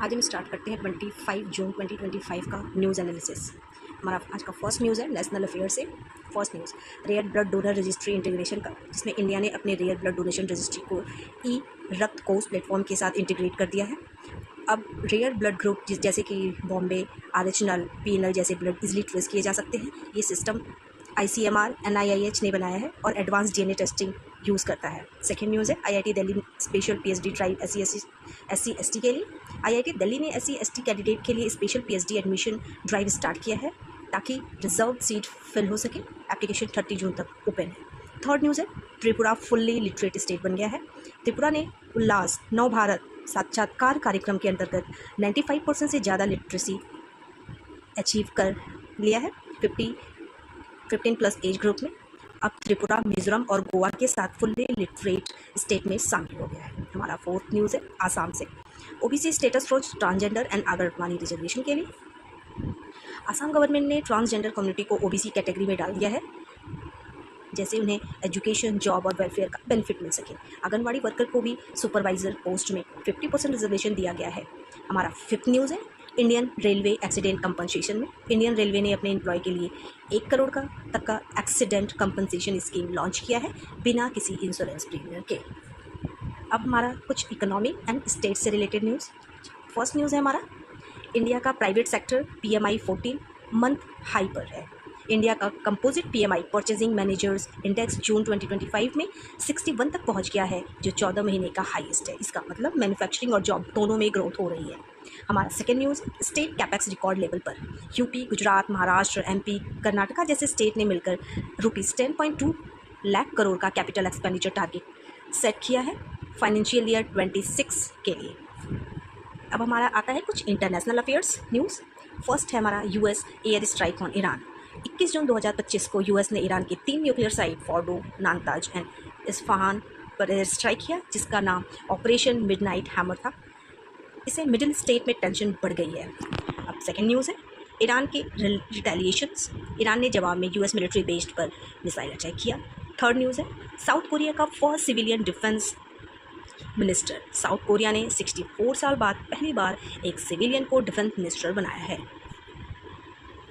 आज हम स्टार्ट करते हैं 25 जून 2025 का न्यूज़ एनालिसिस। हमारा आज का फर्स्ट न्यूज़ है नेशनल अफेयर से। First news rare blood donor registry integration का, जिसमें इंडिया ने अपने रेयर ब्लड डोनेशन रजिस्ट्री को ई रक्त कोष प्लेटफॉर्म के साथ इंटीग्रेट कर दिया है। अब रेयर ब्लड ग्रुप जैसे कि बॉम्बे, RH नल, PNL जैसे ब्लड इजीली ट्रेस किए जा सकते हैं। ये सिस्टम ICMR NIH ने बनाया है और एडवांस DNA टेस्टिंग यूज़ करता है। सेकेंड न्यूज़ है IIT Delhi special PhD drive SC/ST के लिए। IIT दिल्ली ने SC/ST कैंडिडेट के लिए special PhD admission drive start किया है ताकि रिजर्व सीट फिल हो सके। एप्लीकेशन 30 जून तक ओपन है। थर्ड न्यूज़ है त्रिपुरा फुल्ली लिटरेट स्टेट बन गया है। त्रिपुरा ने उल्लास नव भारत साक्षात्कार कार्यक्रम के अंतर्गत 95% से ज़्यादा लिटरेसी अचीव कर लिया है 15+ एज ग्रुप में। अब त्रिपुरा, मिजोरम और गोवा के साथ फुल्ली लिटरेट स्टेट में शामिल हो गया है। हमारा फोर्थ न्यूज़ है आसाम से। OBC status for transgender and आगरवानी रिजर्वेशन के लिए आसाम गवर्नमेंट ने ट्रांसजेंडर कम्युनिटी को OBC कैटेगरी में डाल दिया है, जैसे उन्हें एजुकेशन, जॉब और वेलफेयर का बेनिफिट मिल सके। आंगनवाड़ी वर्कर को भी सुपरवाइजर पोस्ट में 50% रिजर्वेशन दिया गया है। हमारा फिफ्थ न्यूज़ है इंडियन रेलवे एक्सीडेंट कंपनसेशन में। इंडियन रेलवे ने अपने एम्प्लॉय के लिए 1 करोड़ तक का एक्सीडेंट कंपनसेशन स्कीम लॉन्च किया है बिना किसी इंश्योरेंस प्रीमियम के। अब हमारा कुछ इकोनॉमिक एंड स्टेट से रिलेटेड न्यूज़। फर्स्ट न्यूज़ है हमारा इंडिया का private sector PMI 14 month high पर है। इंडिया का composite PMI purchasing managers index June 2025 में 61 तक पहुंच गया है, जो 14 महीने का हाईएस्ट है। इसका मतलब मैन्युफैक्चरिंग और जॉब दोनों में ग्रोथ हो रही है। हमारा second news state capex record level पर। यूपी, गुजरात, महाराष्ट्र, MP, कर्नाटका जैसे स्टेट ने मिलकर ₹10.2 लाख करोड़ का कैपिटल एक्सपेंडिचर टारगेट सेट किया है फाइनेंशियल ईयर 26 के लिए। अब हमारा आता है कुछ इंटरनेशनल अफेयर्स न्यूज़। फर्स्ट है हमारा US air strike on Iran. 21 जून 2025 को US ने ईरान के 3 nuclear site Fordow, नांताज and Isfahan पर एयर स्ट्राइक किया, जिसका नाम ऑपरेशन मिडनाइट हैमर था। इससे मिडिल स्टेट में टेंशन बढ़ गई है। अब सेकेंड न्यूज़ है ईरान के रिटेलिएशंस। ईरान ने जवाब में US मिलिट्री बेस्ड पर मिसाइल अटैक किया। थर्ड न्यूज़ है साउथ कोरिया का first civilian defence minister. South Korea ने 64 साल बाद पहली बार एक सिविलियन को डिफेंस मिनिस्टर बनाया है।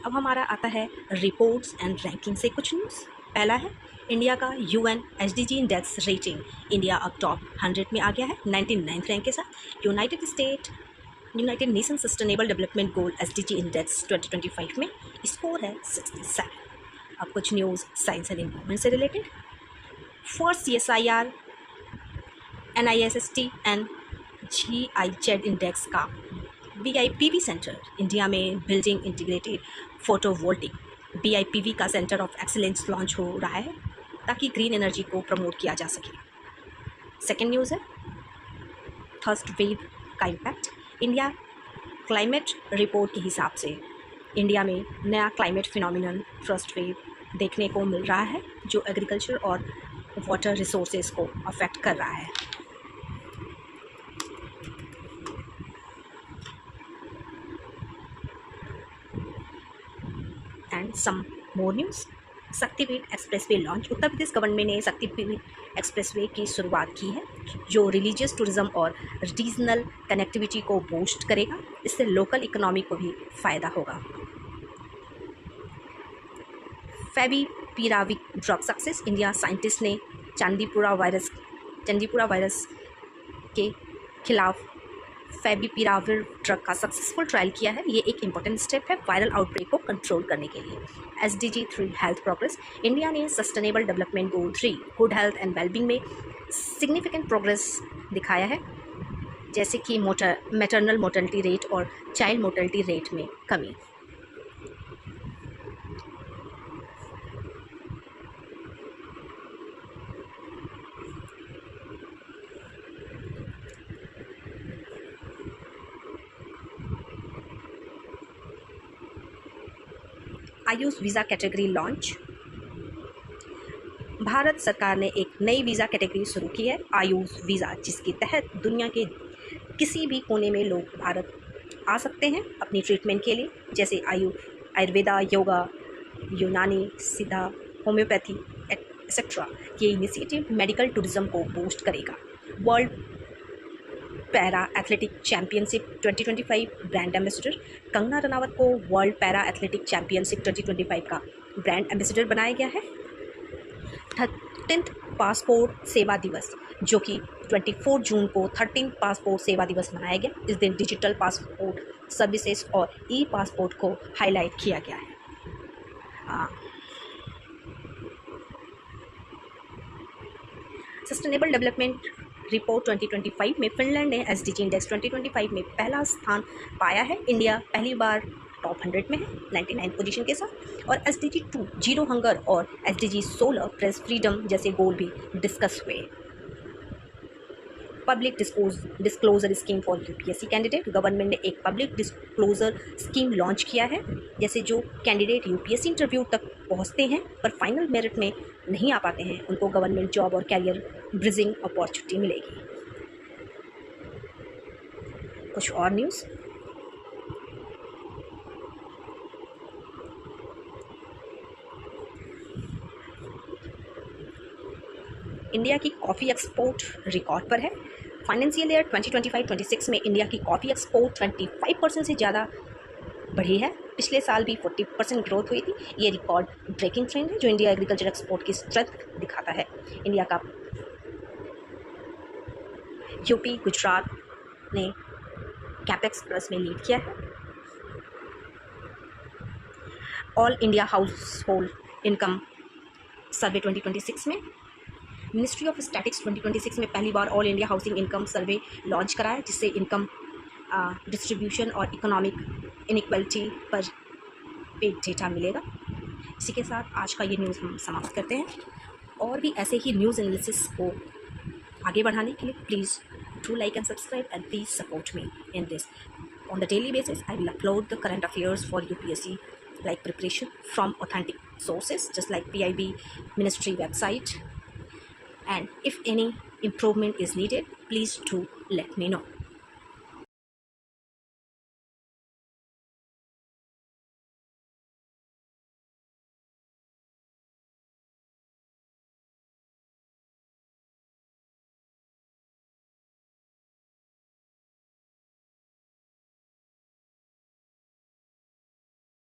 अब हमारा आता है रिपोर्ट्स एंड रैंकिंग से कुछ न्यूज़। पहला है इंडिया का UN SDG index rating. India अब टॉप 100 में आ गया है 99th रैंक के साथ। United nation sustainable development goal SDG index 2025 में स्कोर है 67। अब कुछ न्यूज़ साइंस एंड इन्वायरमेंट से related. First CSIR NIST and GIZ index का BIPV सेंटर इंडिया में बिल्डिंग इंटीग्रेटेड फोटोवोल्टिक BIPV का सेंटर ऑफ एक्सीलेंस लॉन्च हो रहा है ताकि ग्रीन एनर्जी को प्रमोट किया जा सके। सेकेंड न्यूज़ है थर्स्ट वेव का इम्पैक्ट। इंडिया क्लाइमेट रिपोर्ट के हिसाब से इंडिया में नया क्लाइमेट फिनोमिनन फर्स्ट वेव देखने को मिल रहा है, जो एग्रीकल्चर और वाटर रिसोर्सेज को अफेक्ट कर रहा है। And some more news. Shaktipeeth expressway launch. Uttar Pradesh government ने शक्तिपीठ एक्सप्रेसवे की शुरुआत की है, जो रिलीजियस टूरिज्म और रीजनल कनेक्टिविटी को बूस्ट करेगा। इससे लोकल इकोनॉमी को भी फ़ायदा होगा। Favipiravir drug success. India scientist ने चांदीपुरा वायरस के खिलाफ फेविपिराविर ड्रग का सक्सेसफुल ट्रायल किया है। ये एक इम्पॉर्टेंट स्टेप है वायरल आउटब्रेक को कंट्रोल करने के लिए। SDG 3 health progress. इंडिया ने sustainable development goal 3 good health and wellbeing में सिग्निफिकेंट प्रोग्रेस दिखाया है, जैसे कि मैटरनल मोर्टेलिटी रेट और चाइल्ड मोर्टेलिटी रेट में कमी। Ayush visa category launch. Bharat सरकार ने एक नई वीज़ा कैटेगरी शुरू की है, आयुष वीज़ा, जिसके तहत दुनिया के किसी भी कोने में लोग भारत आ सकते हैं अपनी ट्रीटमेंट के लिए, जैसे आयुर्वेदा, योगा, यूनानी, सिद्धा, होम्योपैथी एक्सेट्रा। ये इनिशिएटिव मेडिकल टूरिज्म को बूस्ट करेगा। World para athletic championship 2025 brand ambassador. Kangana Ranaut को वर्ल्ड पैरा एथलेटिक चैंपियनशिप 2025 का ब्रांड एम्बेसडर बनाया गया है। 13th पासपोर्ट सेवा दिवस, जो कि 24 जून को 13th पासपोर्ट सेवा दिवस मनाया गया। इस दिन डिजिटल पासपोर्ट सर्विसेज और ई पासपोर्ट को हाईलाइट किया गया है। सस्टेनेबल डेवलपमेंट रिपोर्ट 2025 में फिनलैंड ने एसडीजी इंडेक्स 2025 में पहला स्थान पाया है। इंडिया पहली बार टॉप 100 में है 99 पोजीशन के साथ। और एसडीजी 2 जीरो हंगर और एसडीजी 16 प्रेस फ्रीडम जैसे गोल भी डिस्कस हुए। Public disclosure scheme for UPSC candidate. Government ने एक पब्लिक डिस्क्लोजर स्कीम लॉन्च किया है, जैसे जो कैंडिडेट यूपीएससी इंटरव्यू तक पहुंचते हैं पर फाइनल मेरिट में नहीं आ पाते हैं, उनको गवर्नमेंट जॉब और कैरियर ब्रिजिंग अपॉर्चुनिटी मिलेगी। कुछ और न्यूज़। इंडिया की कॉफ़ी एक्सपोर्ट रिकॉर्ड पर है। फाइनेंशियल ईयर 2025-26 में इंडिया की कॉफ़ी एक्सपोर्ट 25% से ज़्यादा बढ़ी है। पिछले साल भी 40% ग्रोथ हुई थी। ये रिकॉर्ड ब्रेकिंग ट्रेंड है जो इंडिया एग्रीकल्चर एक्सपोर्ट की स्ट्रेंथ दिखाता है। इंडिया का यूपी गुजरात ने कैपेक्स प्लस में लीड किया है। All India household income survey 2026 में मिनिस्ट्री ऑफ स्टैटिक्स 2026 में पहली बार all India housing income survey launch करा है, जिससे इनकम डिस्ट्रीब्यूशन और इकोनॉमिक इनइक्वालिटी पर बिग डेटा मिलेगा। इसी के साथ आज का ये न्यूज़ हम समाप्त करते हैं। और भी ऐसे ही न्यूज़ एनालिसिस को आगे बढ़ाने के लिए please do like and subscribe and please support me in this. On the daily basis, I will upload the current affairs for UPSC like preparation from authentic sources, just like PIB ministry website. And if any improvement is needed, please do let me know.